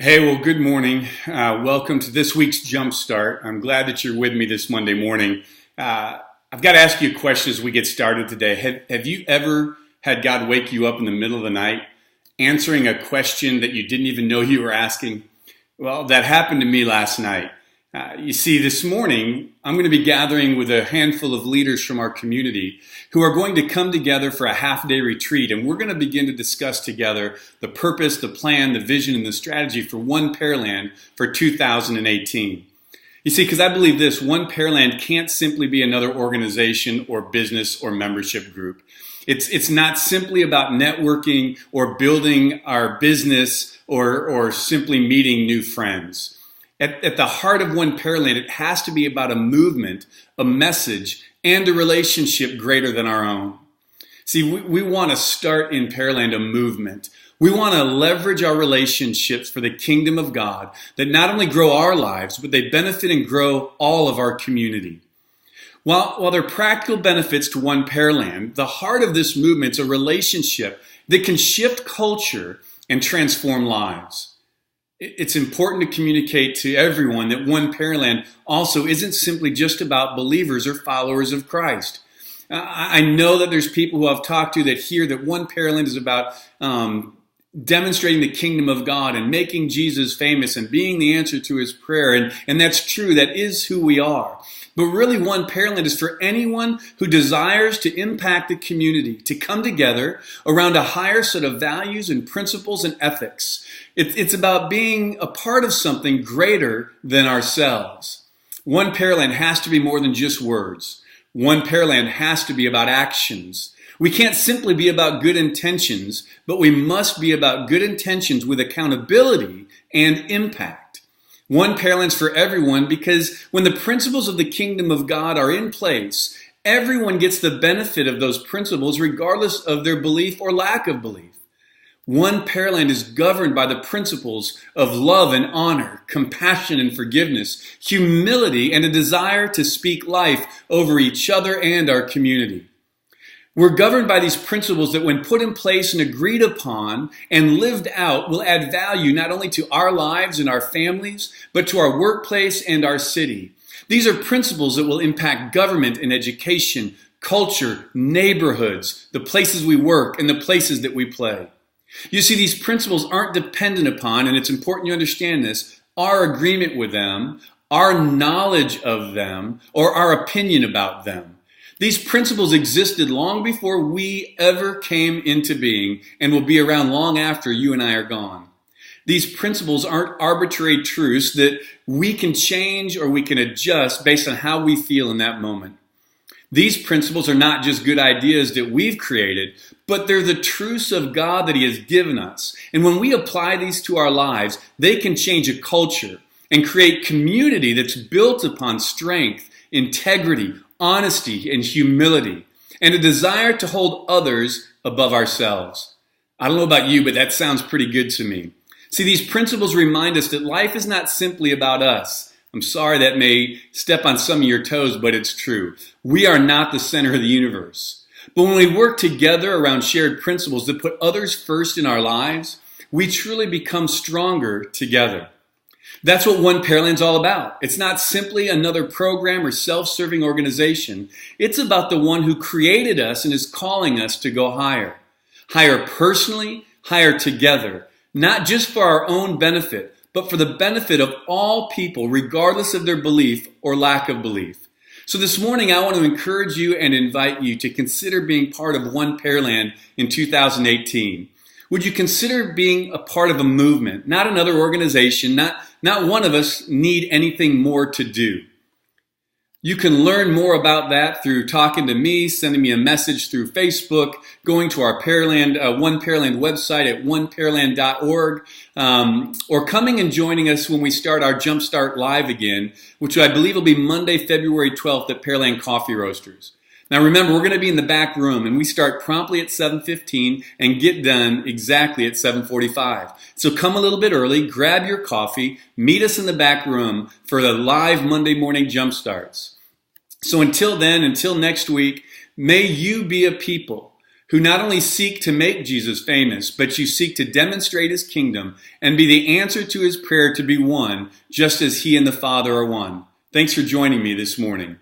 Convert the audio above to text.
Hey, well, good morning. Welcome to this week's Jumpstart. I'm glad that you're with me this Monday morning. I've got to ask you a question as we get started today. Have you ever had God wake you up in the middle of the night answering a question that you didn't even know you were asking? Well, that happened to me last night. You see, this morning, I'm going to be gathering with a handful of leaders from our community who are going to come together for a half-day retreat, and we're going to begin to discuss together the purpose, the plan, the vision, and the strategy for One Pearland for 2018. You see, because I believe this, One Pearland can't simply be another organization or business or membership group. It's not simply about networking or building our business or simply meeting new friends. At the heart of One Pearland, it has to be about a movement, a message, and a relationship greater than our own. See, we want to start in Pearland a movement. We want to leverage our relationships for the kingdom of God that not only grow our lives, but they benefit and grow all of our community. While there are practical benefits to One Pearland, the heart of this movement is a relationship that can shift culture and transform lives. It's important to communicate to everyone that One Pearland also isn't simply just about believers or followers of Christ. I know that there's people who I've talked to that hear that One Pearland is about demonstrating the kingdom of God and making Jesus famous and being the answer to his prayer. And that's true. That is who we are. But really, One Pearland is for anyone who desires to impact the community, to come together around a higher set of values and principles and ethics. It's about being a part of something greater than ourselves. One Pearland has to be more than just words. One Pearland has to be about actions. We can't simply be about good intentions, but we must be about good intentions with accountability and impact. One Pearland's for everyone because when the principles of the kingdom of God are in place, everyone gets the benefit of those principles regardless of their belief or lack of belief. One Pearland is governed by the principles of love and honor, compassion and forgiveness, humility, and a desire to speak life over each other and our community. We're governed by these principles that when put in place and agreed upon and lived out will add value not only to our lives and our families, but to our workplace and our city. These are principles that will impact government and education, culture, neighborhoods, the places we work, and the places that we play. You see, these principles aren't dependent upon, and it's important you understand this, our agreement with them, our knowledge of them, or our opinion about them. These principles existed long before we ever came into being and will be around long after you and I are gone. These principles aren't arbitrary truths that we can change or we can adjust based on how we feel in that moment. These principles are not just good ideas that we've created, but they're the truths of God that he has given us. And when we apply these to our lives, they can change a culture and create community that's built upon strength, integrity, honesty, and humility, and a desire to hold others above ourselves. I don't know about you, but that sounds pretty good to me. See, these principles remind us that life is not simply about us. I'm sorry that may step on some of your toes, but it's true. We are not the center of the universe. But when we work together around shared principles that put others first in our lives, we truly become stronger together. That's what One Pearland's all about. It's not simply another program or self-serving organization. It's about the one who created us and is calling us to go higher. Higher personally, higher together. Not just for our own benefit, but for the benefit of all people, regardless of their belief or lack of belief. So this morning, I want to encourage you and invite you to consider being part of One Pearland in 2018. Would you consider being a part of a movement, not another organization, not one of us need anything more to do? You can learn more about that through talking to me, sending me a message through Facebook, going to our One Pearland website at onepearland.org, or coming and joining us when we start our Jumpstart Live again, which I believe will be Monday, February 12th at Pearland Coffee Roasters. Now remember, we're going to be in the back room, and we start promptly at 7:15 and get done exactly at 7:45. So come a little bit early, grab your coffee, meet us in the back room for the live Monday morning jump starts. So until then, until next week, may you be a people who not only seek to make Jesus famous, but you seek to demonstrate his kingdom and be the answer to his prayer to be one, just as he and the Father are one. Thanks for joining me this morning.